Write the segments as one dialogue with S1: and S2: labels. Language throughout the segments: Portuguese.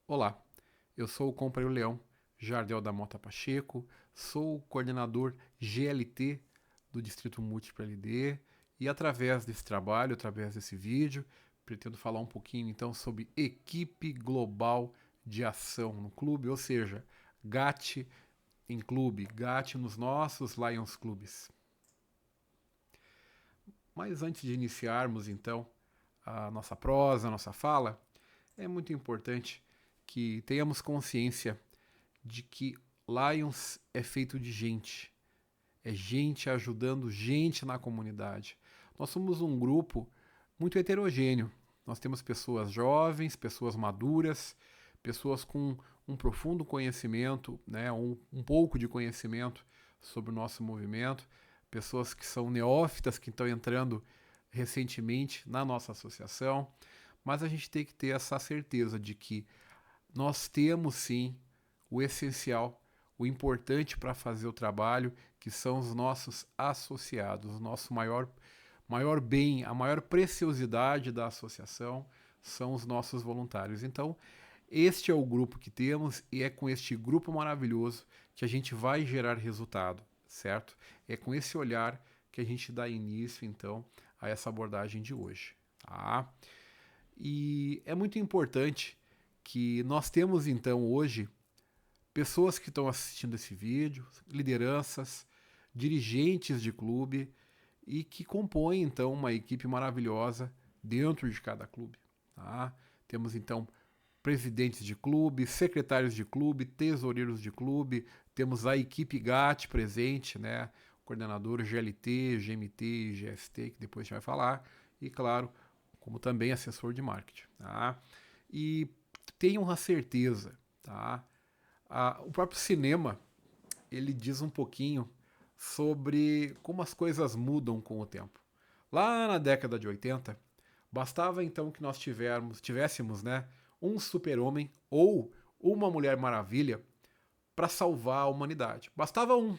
S1: Olá, eu sou o companheiro Leão Jardel da Mota Pacheco, sou o coordenador GLT do Distrito Múltiplo LD e através desse trabalho, através desse vídeo, pretendo falar um pouquinho então sobre equipe global de ação no clube, ou seja, GAT em clube, GAT nos nossos Lions Clubes. Mas antes de iniciarmos então a nossa prosa, a nossa fala, é muito importante que tenhamos consciência de que Lions é feito de gente. É gente ajudando gente na comunidade. Nós somos um grupo muito heterogêneo. Nós temos pessoas jovens, pessoas maduras, pessoas com um profundo conhecimento, né, um pouco de conhecimento sobre o nosso movimento, pessoas que são neófitas, que estão entrando recentemente na nossa associação, mas a gente tem que ter essa certeza de que nós temos sim o essencial, o importante para fazer o trabalho, que são os nossos associados, o nosso maior bem, a maior preciosidade da associação são os nossos voluntários. Então, este é o grupo que temos e é com este grupo maravilhoso que a gente vai gerar resultado, certo? É com esse olhar que a gente dá início, então, a essa abordagem de hoje, tá? E é muito importante que nós temos, então, hoje, pessoas que estão assistindo esse vídeo, lideranças, dirigentes de clube e que compõem então uma equipe maravilhosa dentro de cada clube. Tá? Temos então presidentes de clube, secretários de clube, tesoureiros de clube, temos a equipe GAT presente, né? Coordenador GLT, GMT e GST, que depois a gente vai falar, e claro, como também assessor de marketing. Tá? E tenham a certeza, tá? O próprio cinema, ele diz um pouquinho sobre como as coisas mudam com o tempo. Lá na década de 80, bastava então que nós tivéssemos, né, um super-homem ou uma Mulher Maravilha para salvar a humanidade. Bastava um.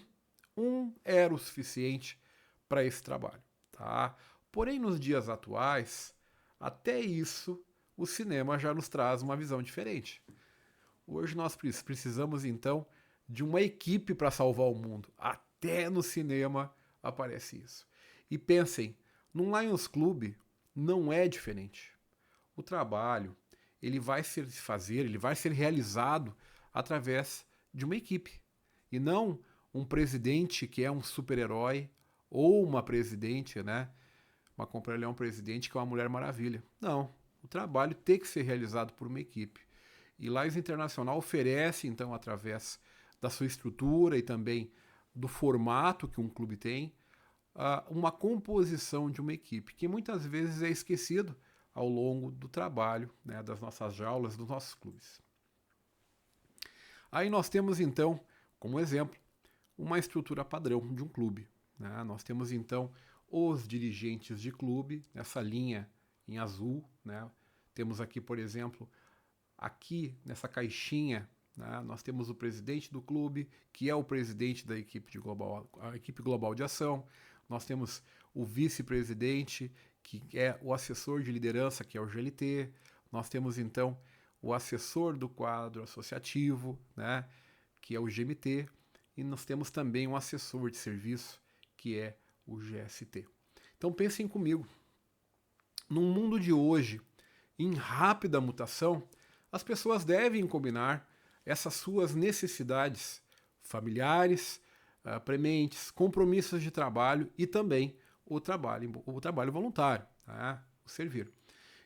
S1: Um era o suficiente para esse trabalho, tá? Porém, nos dias atuais, até isso, o cinema já nos traz uma visão diferente. Hoje nós precisamos então de uma equipe para salvar o mundo. Até no cinema aparece isso. E pensem, num Lions Club não é diferente. O trabalho, ele vai ser realizado através de uma equipe e não um presidente que é um super-herói ou uma presidente, né? Uma compra é um presidente que é uma Mulher Maravilha. Não, o trabalho tem que ser realizado por uma equipe. E Lions Internacional oferece, então, através da sua estrutura e também do formato que um clube tem, uma composição de uma equipe, que muitas vezes é esquecido ao longo do trabalho, né, das nossas jaulas, dos nossos clubes. Aí nós temos, então, como exemplo, uma estrutura padrão de um clube. Né? Nós temos, então, os dirigentes de clube, nessa linha em azul. Né? Temos aqui, por exemplo, aqui nessa caixinha, né, nós temos o presidente do clube, que é o presidente da a equipe global de ação. Nós temos o vice-presidente, que é o assessor de liderança, que é o GLT. Nós temos então o assessor do quadro associativo, né, que é o GMT. E nós temos também um assessor de serviço, que é o GST. Então pensem comigo, num mundo de hoje, em rápida mutação, as pessoas devem combinar essas suas necessidades familiares, prementes, compromissos de trabalho e também o trabalho voluntário, tá? O servir.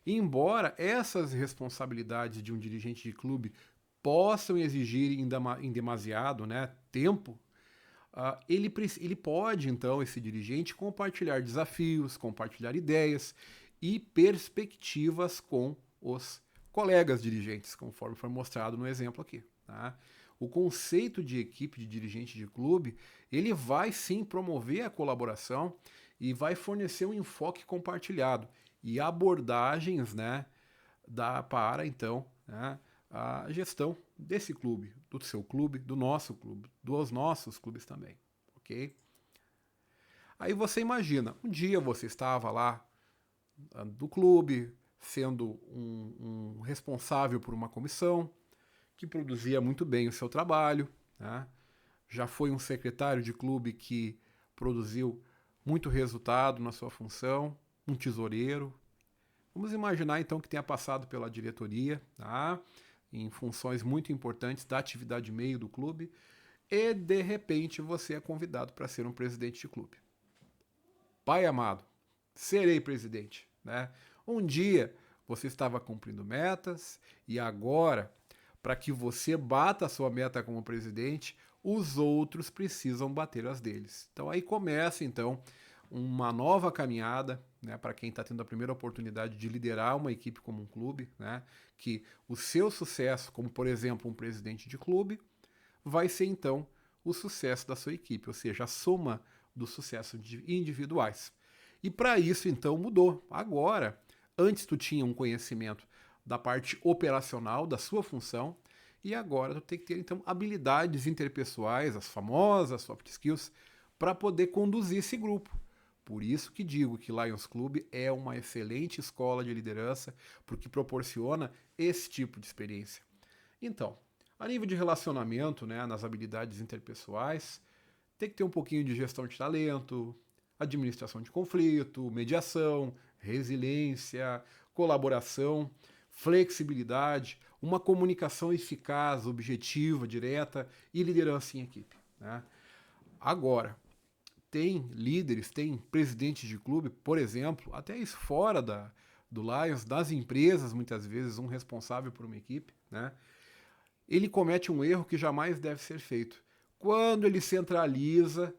S1: E embora essas responsabilidades de um dirigente de clube possam exigir em demasiado, né, tempo, ele pode, então, esse dirigente, compartilhar desafios, compartilhar ideias e perspectivas com os colegas dirigentes, conforme foi mostrado no exemplo aqui. Tá? O conceito de equipe de dirigente de clube, ele vai sim promover a colaboração e vai fornecer um enfoque compartilhado e abordagens, né, para então, né, a gestão desse clube, do seu clube, do nosso clube, dos nossos clubes também, ok? Aí você imagina, um dia você estava lá do clube, sendo um responsável por uma comissão, que produzia muito bem o seu trabalho, né? Já foi um secretário de clube que produziu muito resultado na sua função, um tesoureiro. Vamos imaginar então que tenha passado pela diretoria, tá? Em funções muito importantes da atividade meio do clube, e de repente você é convidado para ser um presidente de clube. Pai amado, serei presidente, né? Um dia você estava cumprindo metas e agora, para que você bata a sua meta como presidente, os outros precisam bater as deles. Então aí começa então uma nova caminhada, né, para quem está tendo a primeira oportunidade de liderar uma equipe como um clube, né, que o seu sucesso, como por exemplo um presidente de clube, vai ser então o sucesso da sua equipe, ou seja, a soma dos sucessos individuais. E para isso então mudou. Agora, antes tu tinha um conhecimento da parte operacional da sua função, e agora tu tem que ter então habilidades interpessoais, as famosas soft skills, para poder conduzir esse grupo. Por isso que digo que Lions Club é uma excelente escola de liderança, porque proporciona esse tipo de experiência. Então, a nível de relacionamento, né, nas habilidades interpessoais, tem que ter um pouquinho de gestão de talento, administração de conflito, mediação, resiliência, colaboração, flexibilidade, uma comunicação eficaz, objetiva, direta e liderança em equipe, né? Agora, tem líderes, tem presidentes de clube, por exemplo, até isso fora do Lions, das empresas, muitas vezes, um responsável por uma equipe, né? Ele comete um erro que jamais deve ser feito. Quando ele centraliza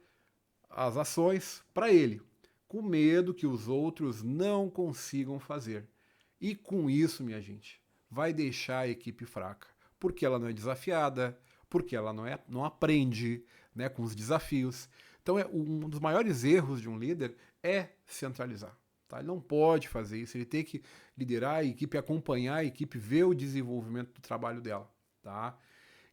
S1: as ações para ele, com medo que os outros não consigam fazer. E com isso, minha gente, vai deixar a equipe fraca, porque ela não é desafiada, porque ela não aprende, né, com os desafios. Então, um dos maiores erros de um líder é centralizar. Tá? Ele não pode fazer isso, ele tem que liderar a equipe, acompanhar a equipe, ver o desenvolvimento do trabalho dela. Tá?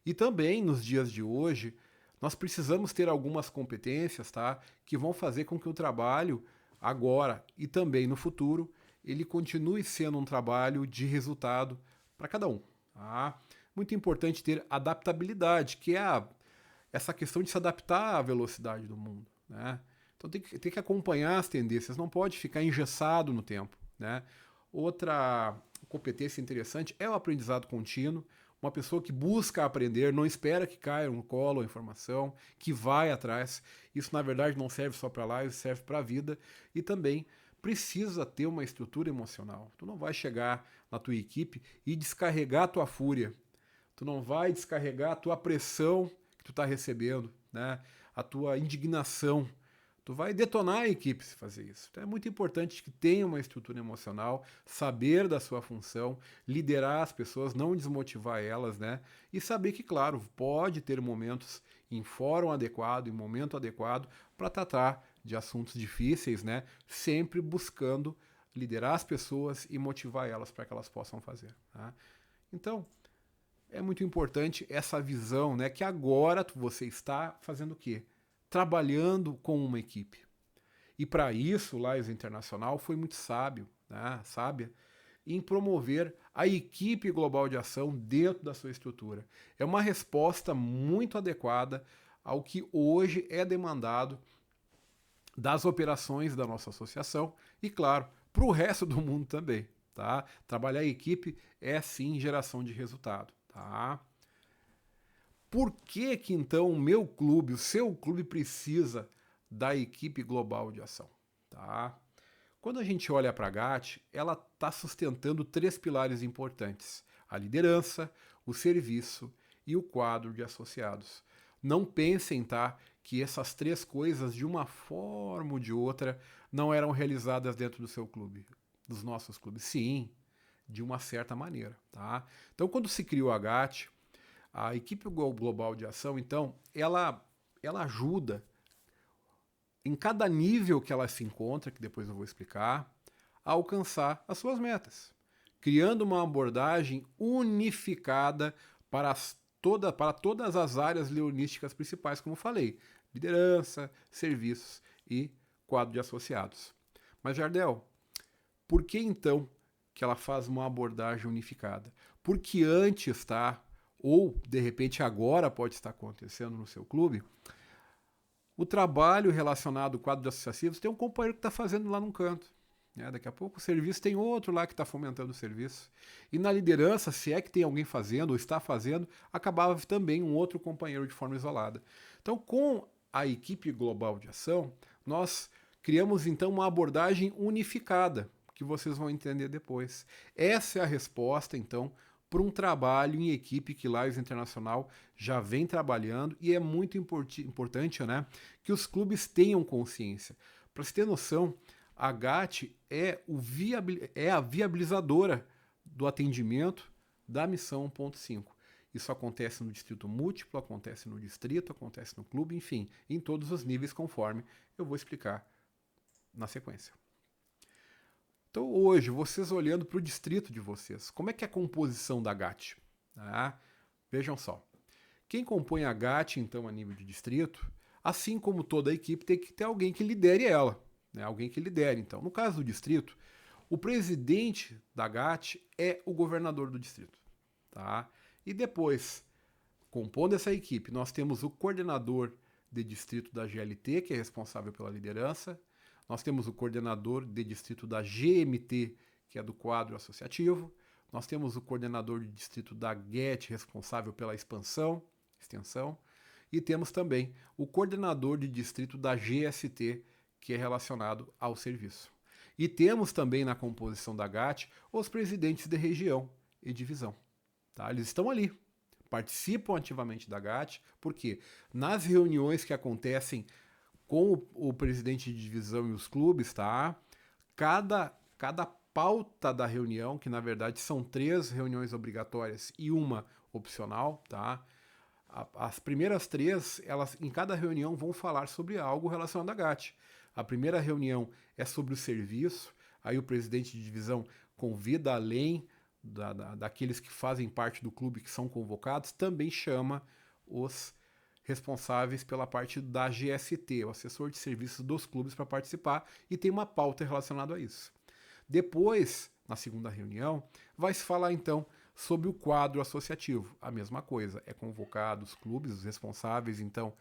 S1: E também, nos dias de hoje, nós precisamos ter algumas competências, tá, que vão fazer com que o trabalho, agora e também no futuro, ele continue sendo um trabalho de resultado para cada um. Tá? Muito importante ter adaptabilidade, que é essa questão de se adaptar à velocidade do mundo. Né? Então tem que acompanhar as tendências, não pode ficar engessado no tempo. Né? Outra competência interessante é o aprendizado contínuo. Uma pessoa que busca aprender, não espera que caia no colo a informação, que vai atrás. Isso, na verdade, não serve só para lá, isso serve para a vida. E também precisa ter uma estrutura emocional. Tu não vai chegar na tua equipe e descarregar a tua fúria. Tu não vai descarregar a tua pressão que tu está recebendo, né? A tua indignação. Tu vai detonar a equipe se fazer isso. Então é muito importante que tenha uma estrutura emocional, saber da sua função, liderar as pessoas, não desmotivar elas, né? E saber que, claro, pode ter momentos em fórum adequado, em momento adequado, para tratar de assuntos difíceis, né? Sempre buscando liderar as pessoas e motivar elas para que elas possam fazer. Tá? Então, é muito importante essa visão, né? Que agora você está fazendo o quê? Trabalhando com uma equipe. E para isso, o Lions Internacional foi muito sábio, né, sábia, em promover a equipe global de ação dentro da sua estrutura. É uma resposta muito adequada ao que hoje é demandado das operações da nossa associação e, claro, para o resto do mundo também. Tá? Trabalhar em equipe é, sim, geração de resultado. Tá? Por que então o meu clube, o seu clube precisa da equipe global de ação? Tá? Quando a gente olha para a GAT, ela está sustentando 3 pilares importantes: a liderança, o serviço e o quadro de associados. Não pensem, tá, que essas 3 coisas, de uma forma ou de outra, não eram realizadas dentro do seu clube, dos nossos clubes. Sim, de uma certa maneira. Tá? Então, quando se criou a GAT, a equipe global de ação, então, ela ajuda em cada nível que ela se encontra, que depois eu vou explicar, a alcançar as suas metas, criando uma abordagem unificada para todas as áreas leonísticas principais, como falei, liderança, serviços e quadro de associados. Mas, Jardel, por que então que ela faz uma abordagem unificada? Porque antes, tá, ou de repente agora pode estar acontecendo no seu clube, o trabalho relacionado ao quadro de associativos tem um companheiro que está fazendo lá num canto. Daqui a pouco o serviço tem outro lá que está fomentando o serviço. E na liderança, se é que tem alguém fazendo ou está fazendo, acabava também um outro companheiro de forma isolada. Então, com a equipe global de ação, nós criamos então uma abordagem unificada, que vocês vão entender depois. Essa é a resposta, então, para um trabalho em equipe que Lions Internacional já vem trabalhando, e é muito importante, né, que os clubes tenham consciência. Para você ter noção, a GAT é a viabilizadora do atendimento da missão 1.5. Isso acontece no distrito múltiplo, acontece no distrito, acontece no clube, enfim, em todos os níveis, conforme eu vou explicar na sequência. Então, hoje, vocês olhando para o distrito de vocês, como é que é a composição da GAT? Vejam só. Quem compõe a GAT, então, a nível de distrito, assim como toda a equipe, tem que ter alguém que lidere ela. Alguém que lidere. Então, no caso do distrito, o presidente da GAT é o governador do distrito. Tá? E depois, compondo essa equipe, nós temos o coordenador de distrito da GLT, que é responsável pela liderança. Nós temos o coordenador de distrito da GMT, que é do quadro associativo. Nós temos o coordenador de distrito da GET, responsável pela extensão. E temos também o coordenador de distrito da GST, que é relacionado ao serviço. E temos também na composição da GAT os presidentes de região e divisão. Tá? Eles estão ali, participam ativamente da GAT, porque nas reuniões que acontecem com o presidente de divisão e os clubes, tá? Cada pauta da reunião, que na verdade são 3 reuniões obrigatórias e uma opcional, tá? As primeiras 3, elas em cada reunião vão falar sobre algo relacionado à GAT. A primeira reunião é sobre o serviço, aí o presidente de divisão convida, além daqueles que fazem parte do clube que são convocados, também chama os responsáveis pela parte da GST, o assessor de serviços dos clubes, para participar, e tem uma pauta relacionada a isso. Depois, na segunda reunião, vai se falar então sobre o quadro associativo. A mesma coisa, é convocado os clubes, os responsáveis, então,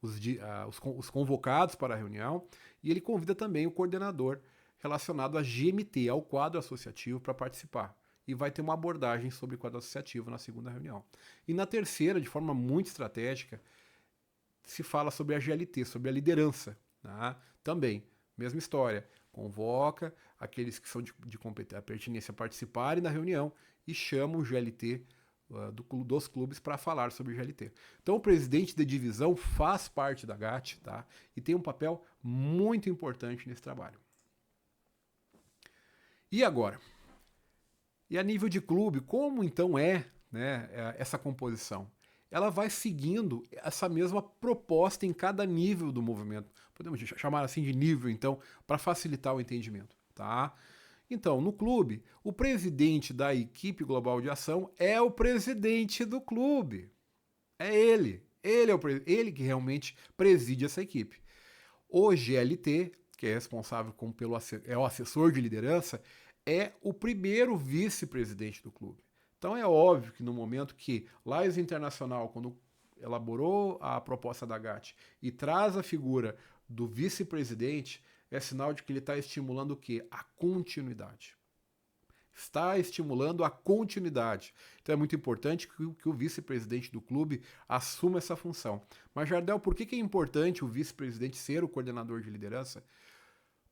S1: os convocados para a reunião, e ele convida também o coordenador relacionado à GMT, ao quadro associativo, para participar. E vai ter uma abordagem sobre o quadro associativo na segunda reunião. E na terceira, de forma muito estratégica, se fala sobre a GLT, sobre a liderança. Tá? Também, mesma história. Convoca aqueles que são de pertinência a participarem da reunião e chama o GLT dos clubes para falar sobre o GLT. Então o presidente de divisão faz parte da GAT, tá? E tem um papel muito importante nesse trabalho. E agora? E a nível de clube, como então é, né, essa composição? Ela vai seguindo essa mesma proposta em cada nível do movimento. Podemos chamar assim de nível, então, para facilitar o entendimento. Tá? Então, no clube, o presidente da equipe global de ação é o presidente do clube. É ele. Ele que realmente preside essa equipe. O GLT, que é responsável é o assessor de liderança, é o primeiro vice-presidente do clube. Então é óbvio que no momento que Lions Internacional, quando elaborou a proposta da GAT e traz a figura do vice-presidente, é sinal de que ele está estimulando o quê? A continuidade. Está estimulando a continuidade. Então é muito importante que o vice-presidente do clube assuma essa função. Mas, Jardel, por que é importante o vice-presidente ser o coordenador de liderança?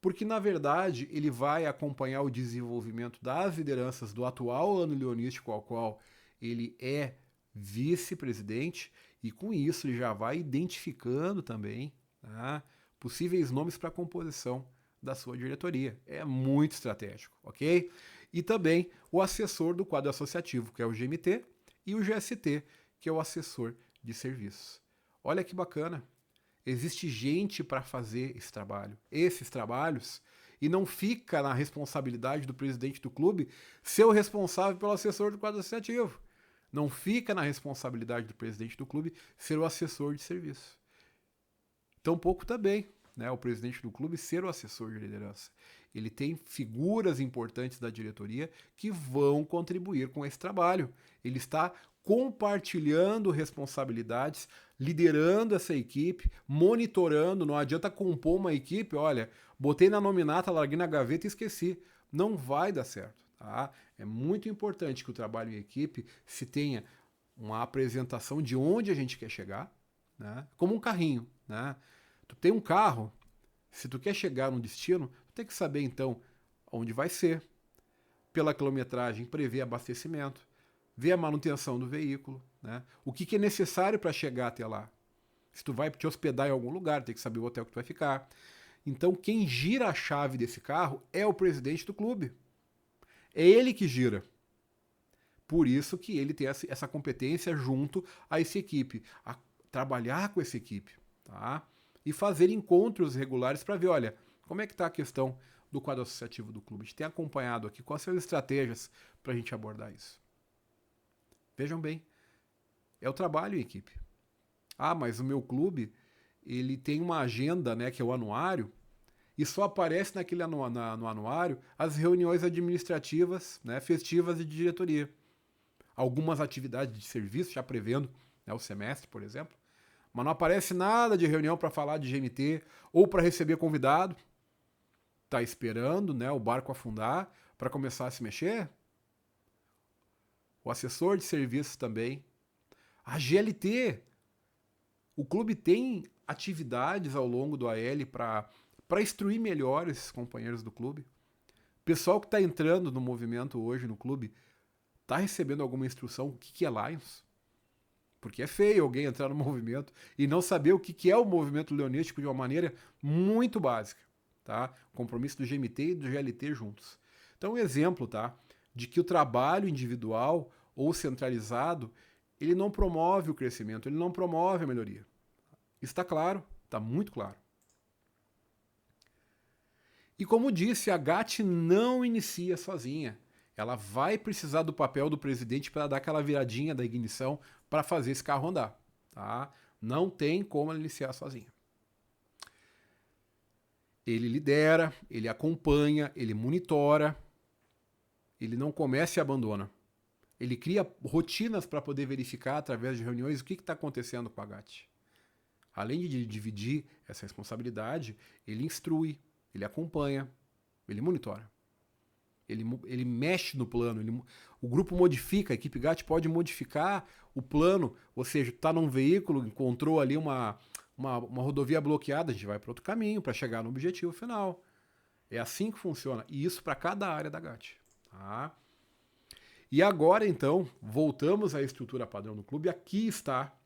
S1: Porque, na verdade, ele vai acompanhar o desenvolvimento das lideranças do atual ano leonístico ao qual ele é vice-presidente, e com isso ele já vai identificando também, tá, possíveis nomes para a composição da sua diretoria. É muito estratégico, ok? E também o assessor do quadro associativo, que é o GMT, e o GST, que é o assessor de serviços. Olha que bacana! Existe gente para fazer esses trabalhos, e não fica na responsabilidade do presidente do clube ser o responsável pelo assessor do quadro associativo. Não fica na responsabilidade do presidente do clube ser o assessor de serviço. Tampouco também, né, o presidente do clube ser o assessor de liderança. Ele tem figuras importantes da diretoria que vão contribuir com esse trabalho. Ele está compartilhando responsabilidades, liderando essa equipe, monitorando. Não adianta compor uma equipe, olha, botei na nominata, larguei na gaveta e esqueci. Não vai dar certo. Tá? É muito importante que o trabalho em equipe se tenha uma apresentação de onde a gente quer chegar, né? Como um carrinho. Né? Tu tem um carro, se tu quer chegar num destino, tu tem que saber então onde vai ser, pela quilometragem, prever abastecimento, ver a manutenção do veículo, né? O que é necessário para chegar até lá. Se tu vai te hospedar em algum lugar, tem que saber o hotel que tu vai ficar. Então quem gira a chave desse carro é o presidente do clube. É ele que gira. Por isso que ele tem essa competência junto a essa equipe, a trabalhar com essa equipe, tá? E fazer encontros regulares para ver, olha, como é que está a questão do quadro associativo do clube. A gente tem acompanhado aqui quais são as estratégias para a gente abordar isso. Vejam bem, é o trabalho em equipe. Ah, mas o meu clube, ele tem uma agenda, né, que é o anuário, e só aparece no anuário as reuniões administrativas, né, festivas e de diretoria. Algumas atividades de serviço, já prevendo, né, o semestre, por exemplo, mas não aparece nada de reunião para falar de GNT ou para receber convidado. Está esperando, né, o barco afundar para começar a se mexer? O assessor de serviços também. A GLT. O clube tem atividades ao longo do AL para instruir melhor esses companheiros do clube. O pessoal que está entrando no movimento hoje no clube está recebendo alguma instrução o que é Lions? Porque é feio alguém entrar no movimento e não saber o que é o movimento leonístico de uma maneira muito básica. Tá? O compromisso do GMT e do GLT juntos. Então, um exemplo, tá, de que o trabalho individual ou centralizado, ele não promove o crescimento, ele não promove a melhoria. Isso está claro, está muito claro. E como disse, a GAT não inicia sozinha. Ela vai precisar do papel do presidente para dar aquela viradinha da ignição para fazer esse carro andar. Tá? Não tem como ela iniciar sozinha. Ele lidera, ele acompanha, ele monitora, ele não começa e abandona. Ele cria rotinas para poder verificar através de reuniões o que está acontecendo com a GAT. Além de dividir essa responsabilidade, ele instrui, ele acompanha, ele monitora. Ele mexe no plano, o grupo modifica, a equipe GAT pode modificar o plano, ou seja, está num veículo, encontrou ali uma rodovia bloqueada, a gente vai para outro caminho para chegar no objetivo final. É assim que funciona, e isso para cada área da GAT. Tá? E agora, então, voltamos à estrutura padrão do clube. Aqui está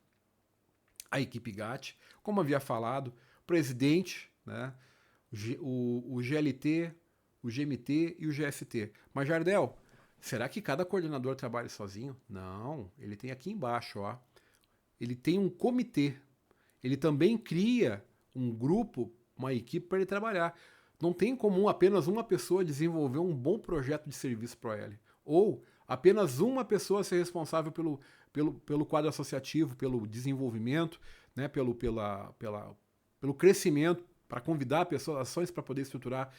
S1: a equipe GAT, como havia falado, presidente, né, o GLT, o GMT e o GST. Mas, Jardel, será que cada coordenador trabalha sozinho? Não, ele tem aqui embaixo, ó, ele tem um comitê. Ele também cria um grupo, uma equipe para ele trabalhar. Não tem como apenas uma pessoa desenvolver um bom projeto de serviço para ele. Ou apenas uma pessoa ser responsável pelo quadro associativo, pelo desenvolvimento, né, pelo crescimento, para convidar pessoas, ações para poder estruturar,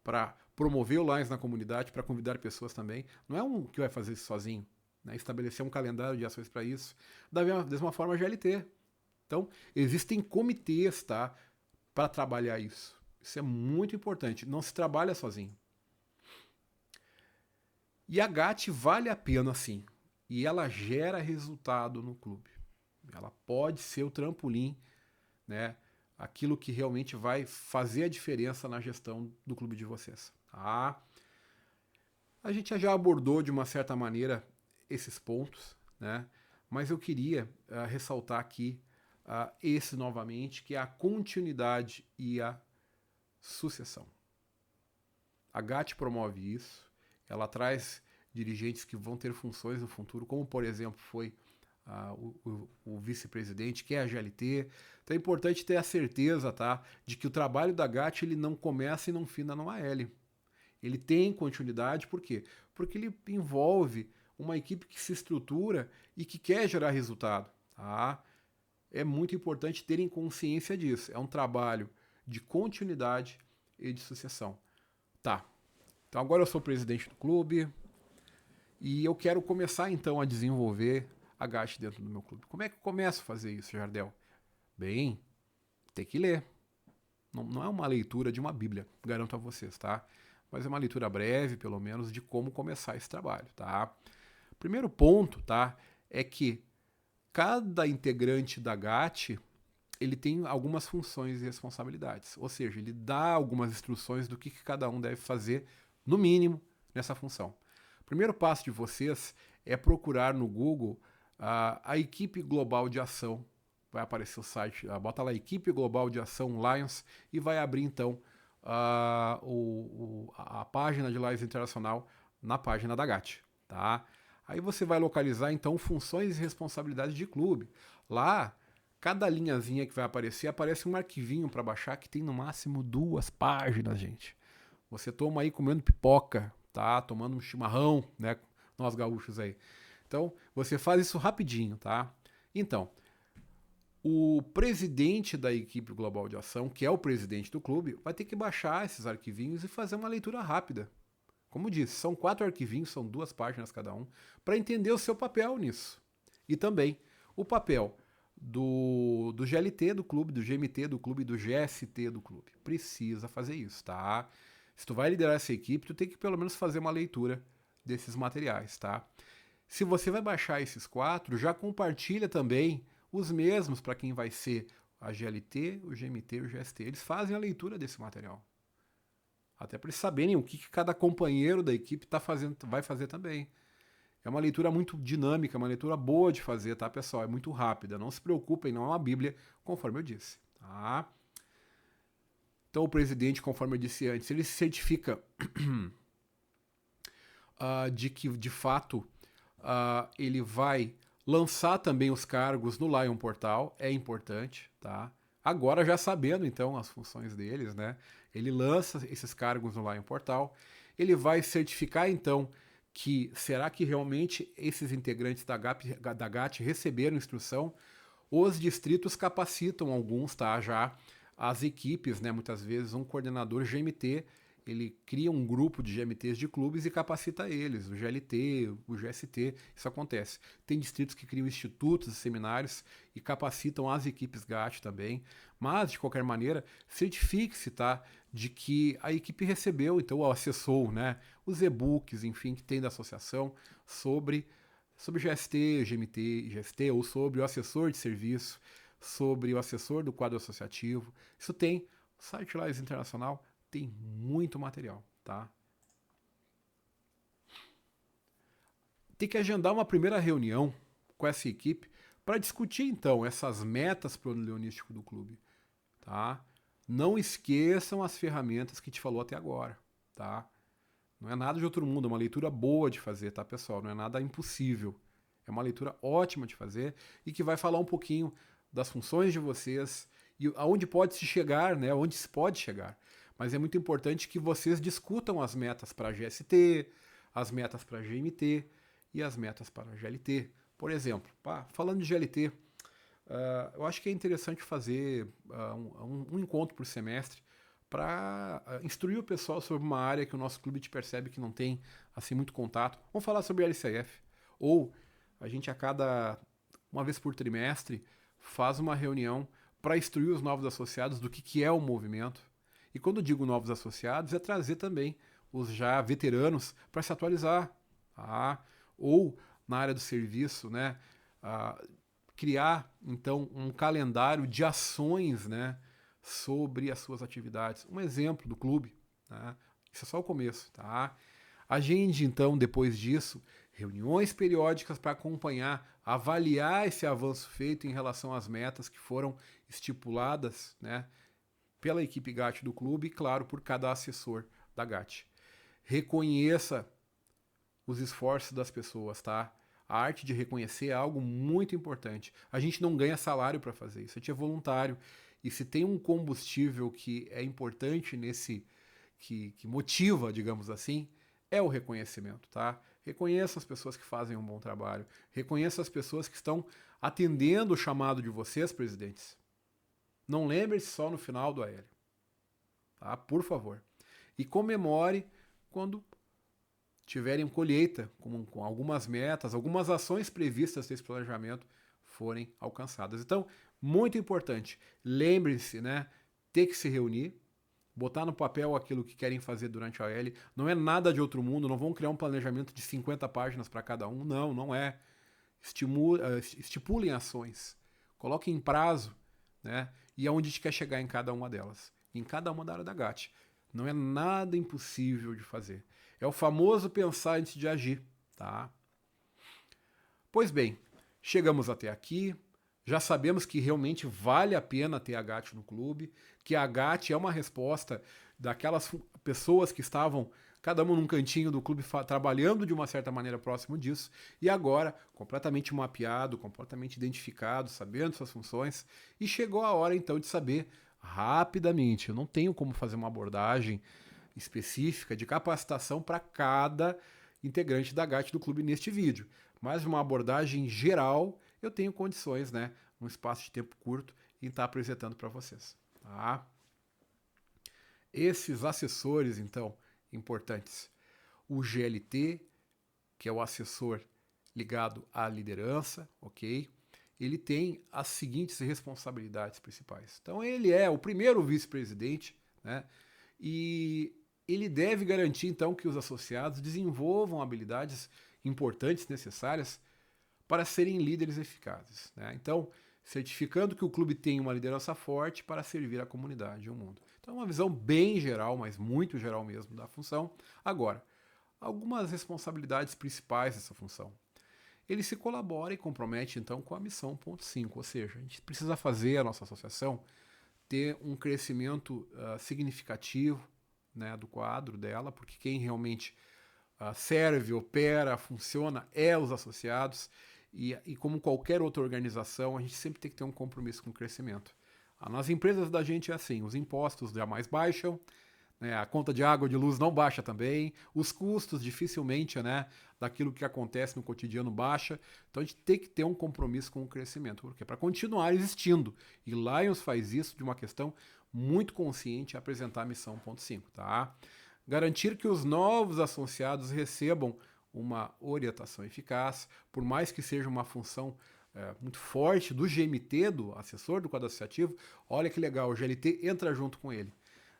S1: para promover o Lions na comunidade, para convidar pessoas também. Não é um que vai fazer isso sozinho. Né, estabelecer um calendário de ações para isso. Da mesma forma, a GLT. Então, existem comitês, tá, para trabalhar isso. Isso é muito importante. Não se trabalha sozinho. E a GAT vale a pena, sim. E ela gera resultado no clube. Ela pode ser o trampolim, né, aquilo que realmente vai fazer a diferença na gestão do clube de vocês. Tá? A gente já abordou de uma certa maneira esses pontos, né, mas eu queria ressaltar aqui esse novamente, que é a continuidade e a sucessão. A GAT promove isso, ela traz dirigentes que vão ter funções no futuro, como por exemplo foi o vice-presidente, que é a GLT. Então é importante ter a certeza, tá, de que o trabalho da GAT ele não começa e não fina no AL. Ele tem continuidade, por quê? Porque ele envolve uma equipe que se estrutura e que quer gerar resultado. Tá? É muito importante terem consciência disso. É um trabalho de continuidade e de sucessão. Tá. Então agora eu sou presidente do clube e eu quero começar então a desenvolver a GAT dentro do meu clube. Como é que eu começo a fazer isso, Jardel? Bem, tem que ler. Não é uma leitura de uma Bíblia, garanto a vocês, tá? Mas é uma leitura breve, pelo menos, de como começar esse trabalho, tá? Primeiro ponto, tá? É que cada integrante da GAT ele tem algumas funções e responsabilidades. Ou seja, ele dá algumas instruções do que cada um deve fazer, no mínimo, nessa função. O primeiro passo de vocês é procurar no Google a equipe global de ação. Vai aparecer o site, bota lá Equipe Global de Ação Lions e vai abrir então a página de Lions Internacional na página da GAT. Tá? Aí você vai localizar então funções e responsabilidades de clube. Lá, cada linhazinha que vai aparecer, aparece um arquivinho para baixar que tem no máximo 2 páginas, gente. Você toma aí comendo pipoca, tá? Tomando um chimarrão, né? Nós gaúchos aí. Então, você faz isso rapidinho, tá? Então, o presidente da equipe global de ação, que é o presidente do clube, vai ter que baixar esses arquivinhos e fazer uma leitura rápida. Como disse, são 4 arquivinhos, são 2 páginas cada um, para entender o seu papel nisso. E também o papel do GLT do clube, do GMT do clube, do GST do clube. Precisa fazer isso, tá? Se tu vai liderar essa equipe, tu tem que pelo menos fazer uma leitura desses materiais, tá? Se você vai baixar esses 4, já compartilha também os mesmos para quem vai ser a GLT, o GMT e o GST. Eles fazem a leitura desse material. Até para eles saberem o que cada companheiro da equipe vai fazer também. É uma leitura muito dinâmica, uma leitura boa de fazer, tá, pessoal? É muito rápida. Não se preocupem, não é uma Bíblia, conforme eu disse. Tá? Então, o presidente, conforme eu disse antes, ele se certifica de que, de fato, ele vai lançar também os cargos no Lion Portal. É importante, tá? Agora, já sabendo, então, as funções deles, né? Ele lança esses cargos no Lion Portal. Ele vai certificar, então, que será que realmente esses integrantes da GAT receberam instrução? Os distritos capacitam alguns, tá? Já as equipes, né? Muitas vezes um coordenador GMT, ele cria um grupo de GMTs de clubes e capacita eles, o GLT, o GST, isso acontece. Tem distritos que criam institutos e seminários e capacitam as equipes GAT também, mas, de qualquer maneira, certifique-se, tá, de que a equipe recebeu, então, acessou, né, os e-books, enfim, que tem da associação sobre GST, GMT, GST, ou sobre o assessor de serviço, sobre o assessor do quadro associativo. Isso tem, o site Lions Internacional tem muito material, tá? Tem que agendar uma primeira reunião com essa equipe para discutir, então, essas metas para o leonístico do clube, tá? Não esqueçam as ferramentas que te falou até agora, tá? Não é nada de outro mundo, é uma leitura boa de fazer, tá, pessoal? Não é nada impossível. É uma leitura ótima de fazer e que vai falar um pouquinho das funções de vocês e aonde pode se chegar, né? Onde se pode chegar. Mas é muito importante que vocês discutam as metas para GST, as metas para GMT e as metas para GLT. Por exemplo, falando de GLT, eu acho que é interessante fazer um encontro por semestre para instruir o pessoal sobre uma área que o nosso clube te percebe que não tem assim muito contato. Vamos falar sobre LCF. Ou a gente uma vez por trimestre, faz uma reunião para instruir os novos associados do que é o movimento. E quando eu digo novos associados, é trazer também os já veteranos para se atualizar. Tá? Ou na área do serviço, né? Criar, então, um calendário de ações, né? Sobre as suas atividades. Um exemplo do clube. Tá? Isso é só o começo. Tá? Agende, então, depois disso, reuniões periódicas para acompanhar, avaliar esse avanço feito em relação às metas que foram estipuladas, né, pela equipe GAT do clube e, claro, por cada assessor da GAT. Reconheça os esforços das pessoas, tá? A arte de reconhecer é algo muito importante. A gente não ganha salário para fazer isso, a gente é voluntário. E se tem um combustível que é importante que motiva, digamos assim, é o reconhecimento, tá? Reconheça as pessoas que fazem um bom trabalho. Reconheça as pessoas que estão atendendo o chamado de vocês, presidentes. Não lembre-se só no final do AL. Tá? Por favor. e comemore quando tiverem colheita, com algumas metas, algumas ações previstas nesse planejamento forem alcançadas. Então, muito importante, lembrem-se, né, ter que se reunir, botar no papel aquilo que querem fazer durante a OL, não é nada de outro mundo, não vão criar um planejamento de 50 páginas para cada um, não é. Estipulem ações, coloquem em prazo, né, e aonde a gente quer chegar em cada uma delas, em cada uma da área da GAT. Não é nada impossível de fazer. É o famoso pensar antes de agir, tá? Pois bem, chegamos até aqui, já sabemos que realmente vale a pena ter a GAT no clube, que a GAT é uma resposta daquelas pessoas que estavam cada uma num cantinho do clube trabalhando de uma certa maneira próximo disso, e agora completamente mapeado, completamente identificado, sabendo suas funções, e chegou a hora então de saber rapidamente. Eu não tenho como fazer uma abordagem específica de capacitação para cada integrante da GAT do clube neste vídeo, mas uma abordagem geral eu tenho condições, né, num espaço de tempo curto, em estar apresentando para vocês. Tá? Esses assessores, então, importantes. O GLT, que é o assessor ligado à liderança, ok? Ele tem as seguintes responsabilidades principais. Então, ele é o primeiro vice-presidente, né? E ele deve garantir, então, que os associados desenvolvam habilidades importantes, necessárias, para serem líderes eficazes, né? Então, certificando que o clube tem uma liderança forte para servir a comunidade e o mundo. Então, uma visão bem geral, mas muito geral mesmo da função. Agora, algumas responsabilidades principais dessa função. Ele se colabora e compromete, então, com a missão 1.5, ou seja, a gente precisa fazer a nossa associação ter um crescimento significativo, né, do quadro dela, porque quem realmente serve, opera, funciona é os associados, e como qualquer outra organização, a gente sempre tem que ter um compromisso com o crescimento. Nas empresas da gente é assim, os impostos jamais baixam, né, a conta de água e de luz não baixa também, os custos dificilmente, né, daquilo que acontece no cotidiano baixa, então a gente tem que ter um compromisso com o crescimento, porque para continuar existindo, e Lions faz isso de uma questão muito consciente, apresentar a missão 1.5, tá? Garantir que os novos associados recebam uma orientação eficaz, por mais que seja uma função muito forte do GMT, do assessor do quadro associativo, olha que legal, o GLT entra junto com ele.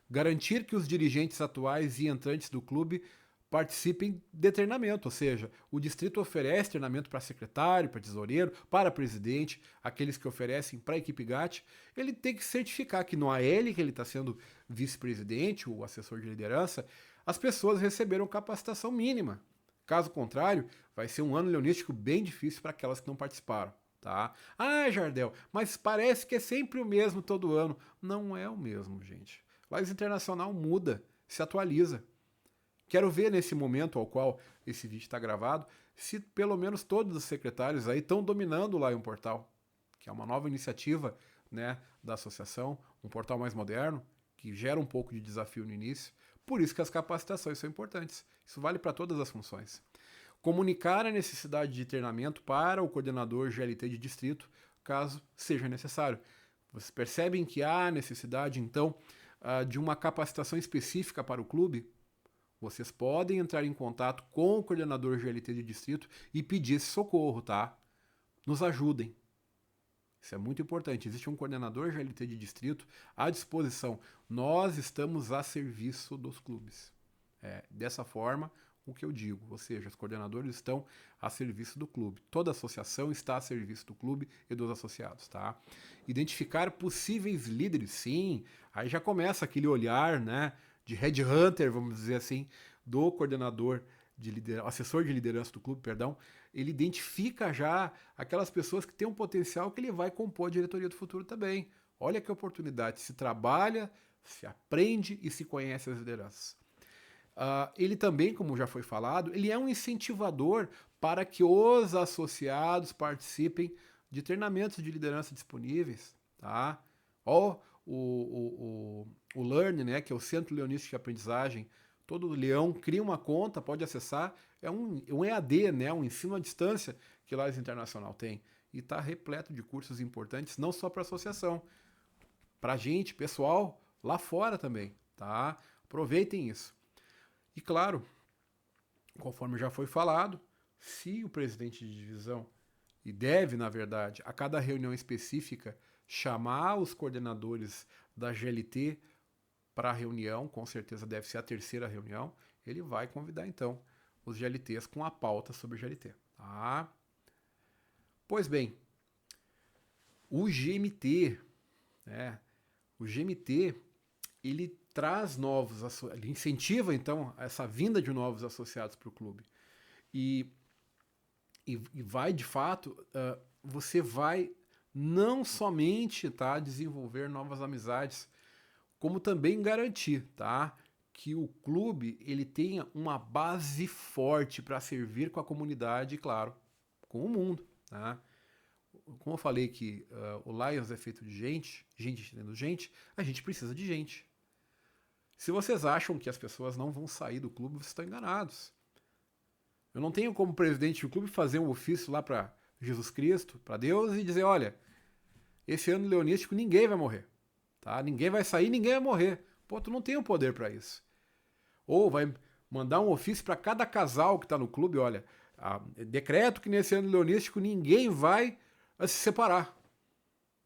S1: Garantir que os dirigentes atuais e entrantes do clube participem de treinamento, ou seja, o distrito oferece treinamento para secretário, para tesoureiro, para presidente, aqueles que oferecem para a equipe GAT, ele tem que certificar que no AL, que ele está sendo vice-presidente, o assessor de liderança, as pessoas receberam capacitação mínima. Caso contrário, vai ser um ano leonístico bem difícil para aquelas que não participaram. Tá? Ah, Jardel, mas parece que é sempre o mesmo todo ano. Não é o mesmo, gente. Lions Internacional muda, se atualiza. Quero ver nesse momento ao qual esse vídeo está gravado, se pelo menos todos os secretários aí estão dominando o Lion Portal, que é uma nova iniciativa, né, da associação, um portal mais moderno, que gera um pouco de desafio no início. Por isso que as capacitações são importantes. Isso vale para todas as funções. Comunicar a necessidade de treinamento para o coordenador GLT de distrito, caso seja necessário. Vocês percebem que há necessidade, então, de uma capacitação específica para o clube? Vocês podem entrar em contato com o coordenador GLT de distrito e pedir esse socorro, tá? Nos ajudem. Isso é muito importante. Existe um coordenador GLT de distrito à disposição. Nós estamos a serviço dos clubes. Dessa forma, o que eu digo, ou seja, os coordenadores estão a serviço do clube. Toda associação está a serviço do clube e dos associados, tá? Identificar possíveis líderes, sim. Aí já começa aquele olhar, né, de headhunter, vamos dizer assim, do coordenador de liderança, assessor de liderança do clube, perdão. Ele identifica já aquelas pessoas que têm um potencial que ele vai compor a diretoria do futuro também. Olha que oportunidade, se trabalha, se aprende e se conhece as lideranças. Ele também, como já foi falado, ele é um incentivador para que os associados participem de treinamentos de liderança disponíveis, tá? O Learn, né, que é o Centro Leonístico de Aprendizagem, todo leão cria uma conta, pode acessar, é um EAD, né, um ensino à distância que a Lions Internacional tem, e está repleto de cursos importantes, não só para a associação, para a gente, pessoal, lá fora também, tá? Aproveitem isso. E claro, conforme já foi falado, se o presidente de divisão, e deve, na verdade, a cada reunião específica, chamar os coordenadores da GLT para a reunião, com certeza deve ser a terceira reunião, ele vai convidar então os GLTs com a pauta sobre GLT. Tá? Pois bem, o GMT, né, o GMT, ele traz ele incentiva então essa vinda de novos associados para o clube. E vai, de fato, você vai não somente desenvolver novas amizades, como também garantir que o clube ele tenha uma base forte para servir com a comunidade e, claro, com o mundo. Tá? Como eu falei que o Lions é feito de gente tendo gente, a gente precisa de gente. Se vocês acham que as pessoas não vão sair do clube, vocês estão enganados. Eu não tenho como presidente do clube fazer um ofício lá para Jesus Cristo, para Deus, e dizer, olha, esse ano leonístico ninguém vai morrer. Tá? Ninguém vai sair, ninguém vai morrer. Pô, tu não tem o poder para isso. Ou vai mandar um ofício para cada casal que está no clube, olha, decreto que nesse ano leonístico ninguém vai se separar.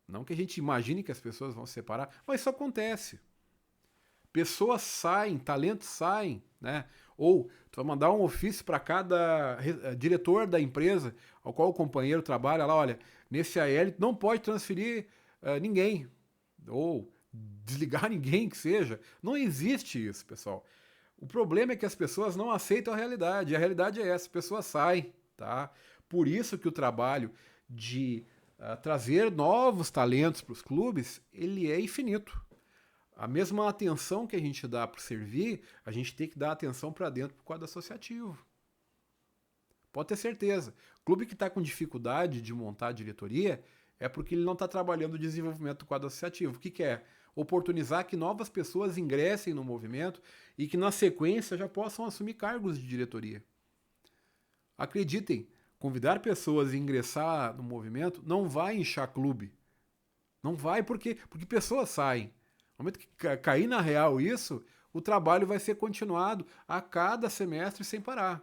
S1: Não que a gente imagine que as pessoas vão se separar, mas isso acontece. Pessoas saem, talentos saem, né? Ou tu vai mandar um ofício para cada diretor da empresa ao qual o companheiro trabalha lá, olha, nesse AL não pode transferir ninguém, ou desligar ninguém que seja. Não existe isso, pessoal. O problema é que as pessoas não aceitam a realidade, e a realidade é essa, as pessoas saem, tá? Por isso que o trabalho de trazer novos talentos para os clubes, ele é infinito. A mesma atenção que a gente dá para servir, a gente tem que dar atenção para dentro para o quadro associativo. Pode ter certeza. Clube que está com dificuldade de montar a diretoria é porque ele não está trabalhando o desenvolvimento do quadro associativo. O que é? Oportunizar que novas pessoas ingressem no movimento e que na sequência já possam assumir cargos de diretoria. Acreditem, convidar pessoas a ingressar no movimento não vai inchar clube. Não vai porque pessoas saem. No momento que cair na real isso, o trabalho vai ser continuado a cada semestre sem parar.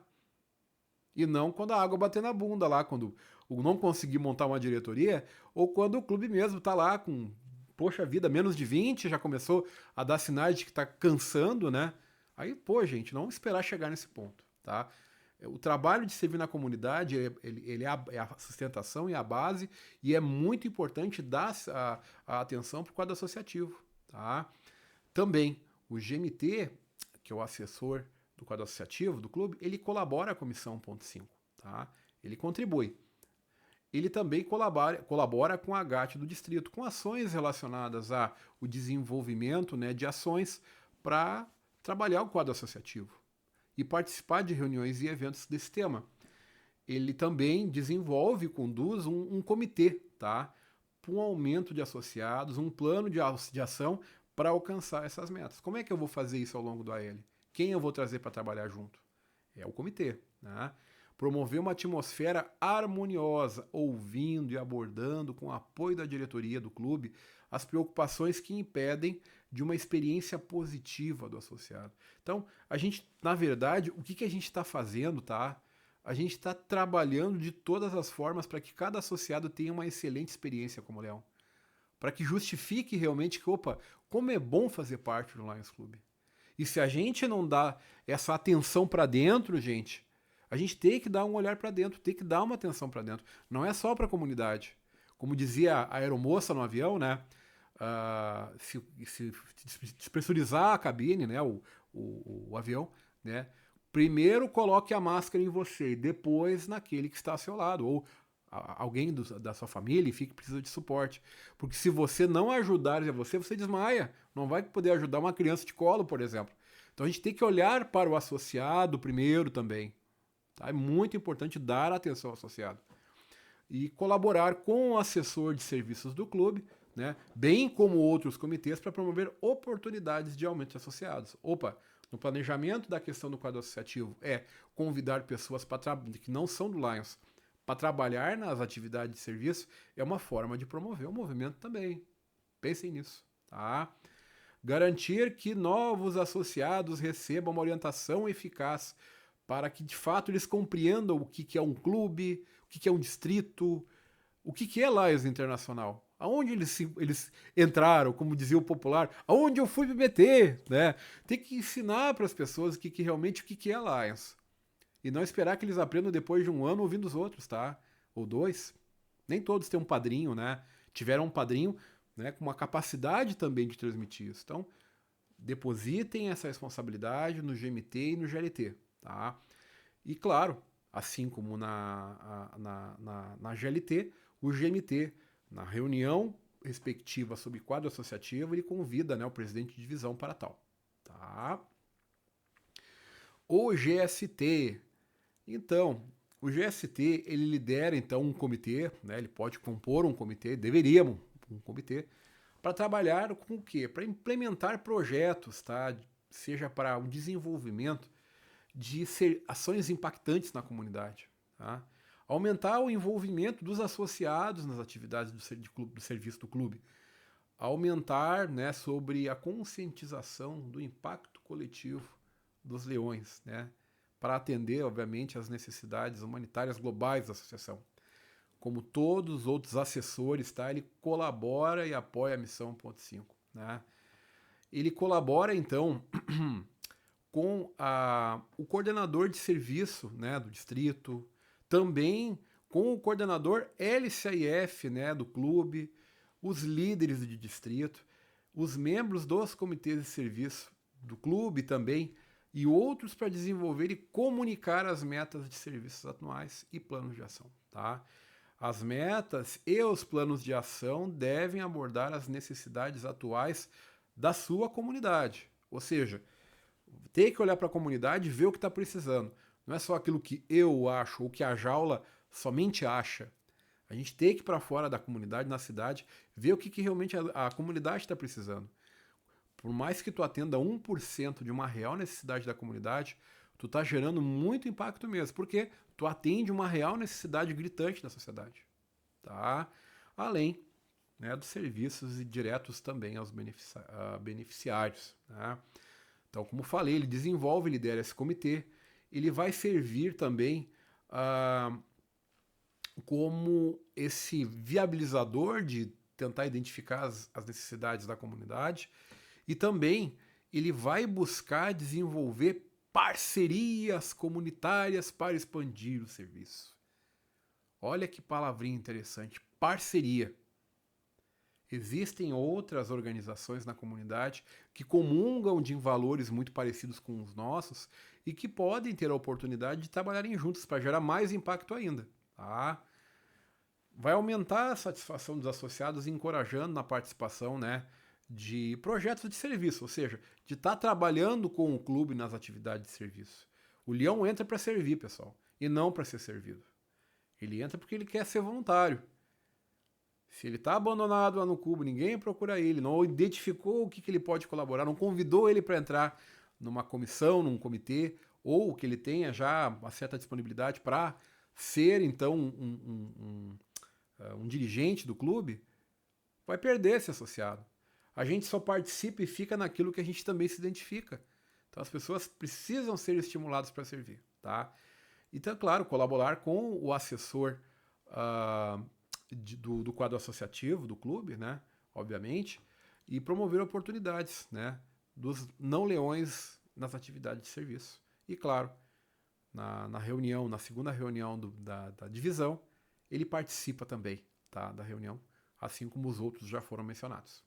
S1: E não quando a água bater na bunda lá, quando não conseguir montar uma diretoria, ou quando o clube mesmo está lá com, poxa vida, menos de 20, já começou a dar sinais de que está cansando, né? Aí, pô, gente, não esperar chegar nesse ponto, tá? O trabalho de servir na comunidade, ele é a sustentação e a base, e é muito importante dar a atenção para o quadro associativo. Tá? Também, o GMT, que é o assessor do quadro associativo do clube, ele colabora com a Missão 1.5. Tá? Ele contribui. Ele também colabora com a GAT do distrito, com ações relacionadas ao desenvolvimento, né, de ações para trabalhar o quadro associativo e participar de reuniões e eventos desse tema. Ele também desenvolve e conduz um comitê, tá? Para um aumento de associados, um plano de ação para alcançar essas metas. Como é que eu vou fazer isso ao longo do AL? Quem eu vou trazer para trabalhar junto? É o comitê. Né? Promover uma atmosfera harmoniosa, ouvindo e abordando, com o apoio da diretoria do clube, as preocupações que impedem de uma experiência positiva do associado. Então, a gente, na verdade, o que a gente está fazendo, tá? A gente está trabalhando de todas as formas para que cada associado tenha uma excelente experiência como Leão. Para que justifique realmente que, opa, como é bom fazer parte do Lions Clube. E se a gente não dá essa atenção para dentro, gente, a gente tem que dar um olhar para dentro, tem que dar uma atenção para dentro. Não é só para a comunidade. Como dizia a aeromoça no avião, né? Se despressurizar a cabine, né? O avião, né? Primeiro coloque a máscara em você e depois naquele que está ao seu lado. Ou alguém da sua família e que precisa de suporte. Porque se você não ajudar você desmaia. Não vai poder ajudar uma criança de colo, por exemplo. Então a gente tem que olhar para o associado primeiro também. Tá? É muito importante dar atenção ao associado. E colaborar com o assessor de serviços do clube, né? Bem como outros comitês, para promover oportunidades de aumento de associados. No planejamento da questão do quadro associativo convidar pessoas que não são do Lions para trabalhar nas atividades de serviço, é uma forma de promover o movimento também. Pensem nisso. Tá? Garantir que novos associados recebam uma orientação eficaz para que, de fato, eles compreendam o que é um clube, o que é um distrito, o que é Lions Internacional. Aonde eles entraram, como dizia o popular, aonde eu fui me meter, né? Tem que ensinar para as pessoas realmente o que é Lions. E não esperar que eles aprendam depois de um ano ouvindo os outros, tá? Ou 2. Nem todos têm um padrinho, né? Tiveram um padrinho, né, com uma capacidade também de transmitir isso. Então, depositem essa responsabilidade no GMT e no GLT, tá? E claro, assim como na GLT, o GMT, na reunião respectiva sobre quadro associativo, ele convida, né, o presidente de divisão para tal, tá? O GST, então, o GST, ele lidera então um comitê, né, ele pode compor um comitê, deveríamos um comitê, para trabalhar com o quê? Para implementar projetos, tá? Seja para o desenvolvimento de ações impactantes na comunidade, tá? Aumentar o envolvimento dos associados nas atividades do serviço do clube, aumentar, né, sobre a conscientização do impacto coletivo dos leões, né, para atender, obviamente, às necessidades humanitárias globais da associação. Como todos os outros assessores, tá, ele colabora e apoia a missão 1.5, né? Ele colabora, então, com o coordenador de serviço, né, do distrito, também com o coordenador LCIF, né, do clube, os líderes de distrito, os membros dos comitês de serviço do clube também, e outros para desenvolver e comunicar as metas de serviços anuais e planos de ação, tá? As metas e os planos de ação devem abordar as necessidades atuais da sua comunidade, ou seja, tem que olhar para a comunidade e ver o que está precisando. Não é só aquilo que eu acho ou que a jaula somente acha. A gente tem que ir para fora da comunidade, na cidade, ver o que realmente a comunidade está precisando. Por mais que tu atenda 1% de uma real necessidade da comunidade, tu está gerando muito impacto mesmo, porque tu atende uma real necessidade gritante da sociedade. Tá? Além, né, dos serviços diretos também aos beneficiários. Né? Então, como falei, ele desenvolve e lidera esse comitê. Ele vai servir também como esse viabilizador de tentar identificar as necessidades da comunidade e também ele vai buscar desenvolver parcerias comunitárias para expandir o serviço. Olha que palavrinha interessante, parceria. Existem outras organizações na comunidade que comungam de valores muito parecidos com os nossos e que podem ter a oportunidade de trabalharem juntos para gerar mais impacto ainda. Tá? Vai aumentar a satisfação dos associados, encorajando na participação, né, de projetos de serviço, ou seja, de estar trabalhando com o clube nas atividades de serviço. O leão entra para servir, pessoal, e não para ser servido. Ele entra porque ele quer ser voluntário. Se ele está abandonado lá no clube, ninguém procura ele, não identificou o que ele pode colaborar, não convidou ele para entrar numa comissão, num comitê, ou que ele tenha já uma certa disponibilidade para ser, então, um dirigente do clube, vai perder esse associado. A gente só participa e fica naquilo que a gente também se identifica. Então as pessoas precisam ser estimuladas para servir, tá? Então, claro, colaborar com o assessor do quadro associativo do clube, né? Obviamente, e promover oportunidades, né, dos não-leões nas atividades de serviço. E, claro, na reunião, na segunda reunião da divisão, ele participa também, tá, da reunião, assim como os outros já foram mencionados.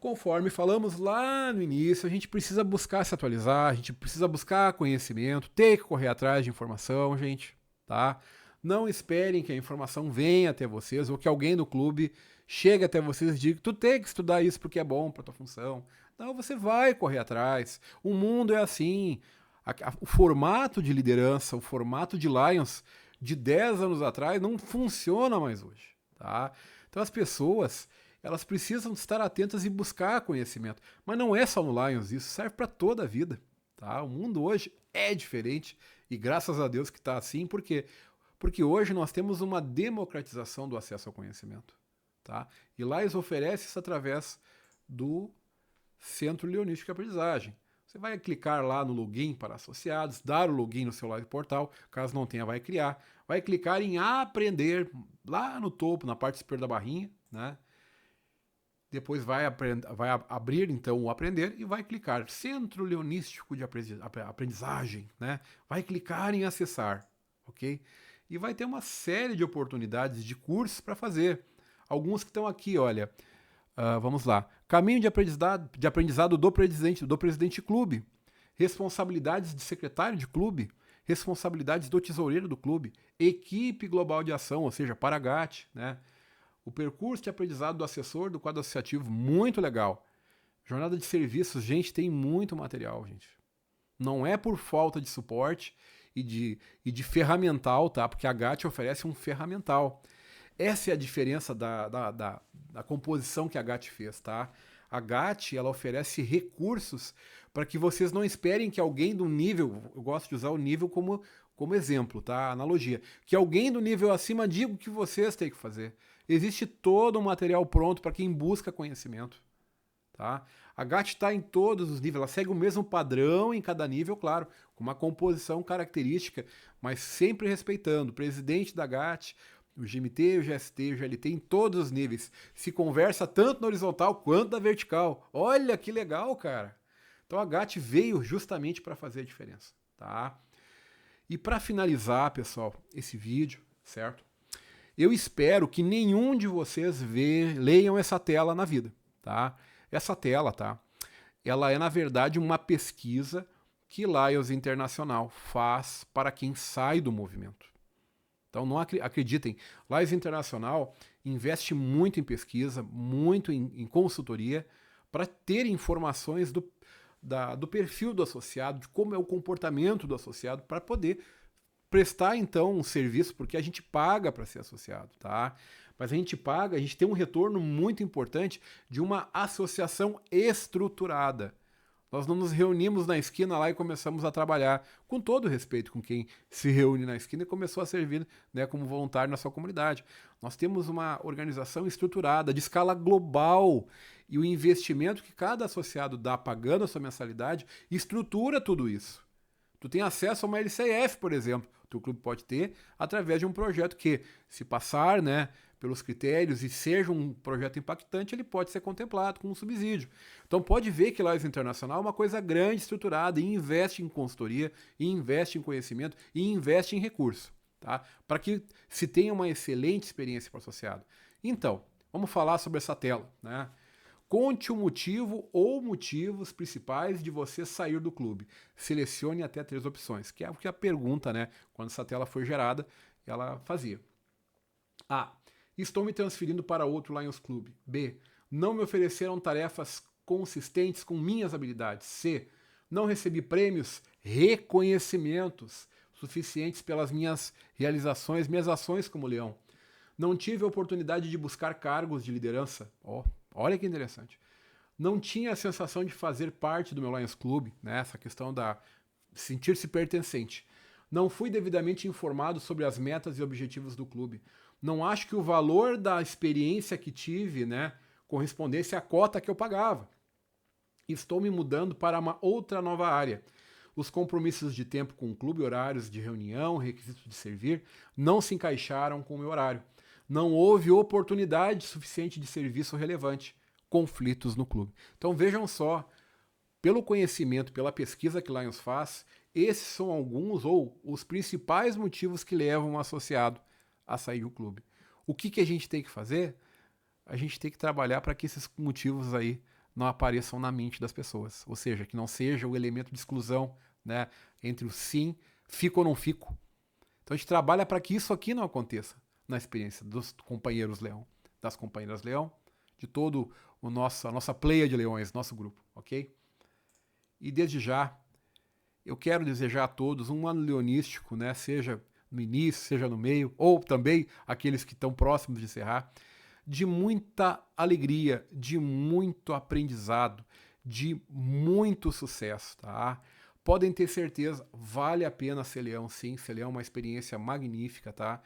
S1: Conforme falamos lá no início, a gente precisa buscar se atualizar, a gente precisa buscar conhecimento, ter que correr atrás de informação, gente, tá? Não esperem que a informação venha até vocês ou que alguém do clube chegue até vocês e diga que tu tem que estudar isso porque é bom para tua função. Não, você vai correr atrás. O mundo é assim. O formato de liderança, o formato de Lions de 10 anos atrás não funciona mais hoje, tá? Então as pessoas, elas precisam estar atentas e buscar conhecimento. Mas não é só no Lions, isso serve para toda a vida. Tá? O mundo hoje é diferente e graças a Deus que está assim, porque hoje nós temos uma democratização do acesso ao conhecimento. Tá? E Lions oferece isso através do Centro Leonístico de Aprendizagem. Você vai clicar lá no login para associados, dar o login no seu live portal, caso não tenha, vai criar. Vai clicar em aprender, lá no topo, na parte superior da barrinha, né? Depois vai abrir, então, o aprender e vai clicar Centro Leonístico de Aprendizagem, né? Vai clicar em acessar, ok? E vai ter uma série de oportunidades de cursos para fazer. Alguns que estão aqui, olha, vamos lá. Caminho de aprendizado do presidente clube. Responsabilidades de secretário de clube. Responsabilidades do tesoureiro do clube. Equipe global de ação, ou seja, Paragat, né? O percurso de aprendizado do assessor do quadro associativo, muito legal. Jornada de serviços, gente, tem muito material, gente. Não é por falta de suporte e de ferramental, tá? Porque a GAT oferece um ferramental. Essa é a diferença da composição que a GAT fez, tá? A GAT, ela oferece recursos para que vocês não esperem que alguém do nível, eu gosto de usar o nível como exemplo, tá? Analogia. Que alguém do nível acima diga o que vocês têm que fazer. Existe todo um material pronto para quem busca conhecimento, tá? A GAT está em todos os níveis, ela segue o mesmo padrão em cada nível, claro, com uma composição característica, mas sempre respeitando o presidente da GAT, o GMT, o GST, o GLT, em todos os níveis. Se conversa tanto na horizontal quanto na vertical. Olha que legal, cara! Então a GAT veio justamente para fazer a diferença, tá? E para finalizar, pessoal, esse vídeo, certo? Eu espero que nenhum de vocês leiam essa tela na vida, tá? Essa tela, tá? Ela é, na verdade, uma pesquisa que Lions Internacional faz para quem sai do movimento. Então, não acreditem, Lions Internacional investe muito em pesquisa, muito em consultoria, para ter informações do perfil do associado, de como é o comportamento do associado, para poder prestar, então, um serviço, porque a gente paga para ser associado, tá? Mas a gente tem um retorno muito importante de uma associação estruturada. Nós não nos reunimos na esquina lá e começamos a trabalhar, com todo respeito com quem se reúne na esquina e começou a servir, né, como voluntário na sua comunidade. Nós temos uma organização estruturada, de escala global, e o investimento que cada associado dá pagando a sua mensalidade estrutura tudo isso. Tu tem acesso a uma LCF, por exemplo, que o clube pode ter através de um projeto que, se passar, né, pelos critérios e seja um projeto impactante, ele pode ser contemplado com um subsídio. Então pode ver que Lions Internacional é uma coisa grande, estruturada, e investe em consultoria, e investe em conhecimento, e investe em recurso, tá? Para que se tenha uma excelente experiência para o associado. Então, vamos falar sobre essa tela, né? Conte o motivo ou motivos principais de você sair do clube. Selecione até 3 opções, que é o que a pergunta, né, quando essa tela foi gerada, ela fazia. A. Estou me transferindo para outro Lions Clube. B. Não me ofereceram tarefas consistentes com minhas habilidades. C. Não recebi prêmios, reconhecimentos suficientes pelas minhas realizações, minhas ações como leão. Não tive a oportunidade de buscar cargos de liderança. Olha que interessante. Não tinha a sensação de fazer parte do meu Lions Club, né? Essa questão da sentir-se pertencente. Não fui devidamente informado sobre as metas e objetivos do clube. Não acho que o valor da experiência que tive, né, correspondesse à cota que eu pagava. Estou me mudando para uma outra nova área. Os compromissos de tempo com o clube, horários de reunião, requisitos de servir, não se encaixaram com o meu horário. Não houve oportunidade suficiente de serviço relevante. Conflitos no clube. Então vejam só, pelo conhecimento, pela pesquisa que Lions faz, esses são alguns ou os principais motivos que levam um associado a sair do clube. O que a gente tem que fazer? A gente tem que trabalhar para que esses motivos aí não apareçam na mente das pessoas. Ou seja, que não seja o elemento de exclusão, né, entre o sim, fico ou não fico. Então a gente trabalha para que isso aqui não aconteça na experiência dos companheiros leão, das companheiras leão, de todo a nossa pleia de leões, nosso grupo, ok? E desde já, eu quero desejar a todos um ano leonístico, né, seja no início, seja no meio, ou também aqueles que estão próximos de encerrar, de muita alegria, de muito aprendizado, de muito sucesso, tá? Podem ter certeza, vale a pena ser leão, sim, ser leão é uma experiência magnífica, tá?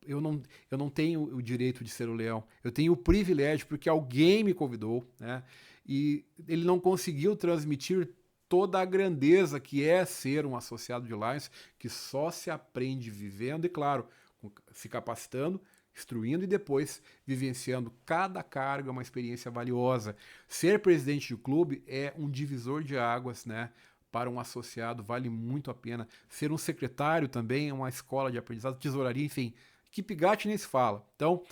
S1: eu não tenho o direito de ser o leão. Eu tenho o privilégio porque alguém me convidou, né? E ele não conseguiu transmitir toda a grandeza que é ser um associado de Lions, que só se aprende vivendo e, claro, se capacitando, instruindo e depois vivenciando. Cada cargo é uma experiência valiosa. Ser presidente de clube é um divisor de águas, né? Para um associado vale muito a pena. Ser um secretário também é uma escola de aprendizado, tesouraria, enfim. Que Pigatti nem se fala. Então,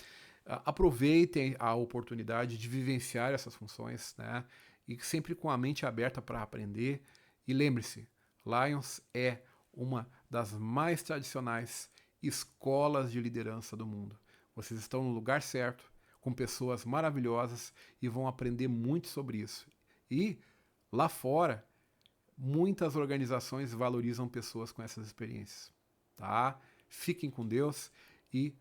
S1: aproveitem a oportunidade de vivenciar essas funções, né? E sempre com a mente aberta para aprender. E lembre-se, Lions é uma das mais tradicionais escolas de liderança do mundo. Vocês estão no lugar certo, com pessoas maravilhosas e vão aprender muito sobre isso. E lá fora, muitas organizações valorizam pessoas com essas experiências, tá? Fiquem com Deus e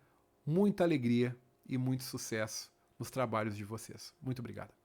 S1: muita alegria e muito sucesso nos trabalhos de vocês. Muito obrigado.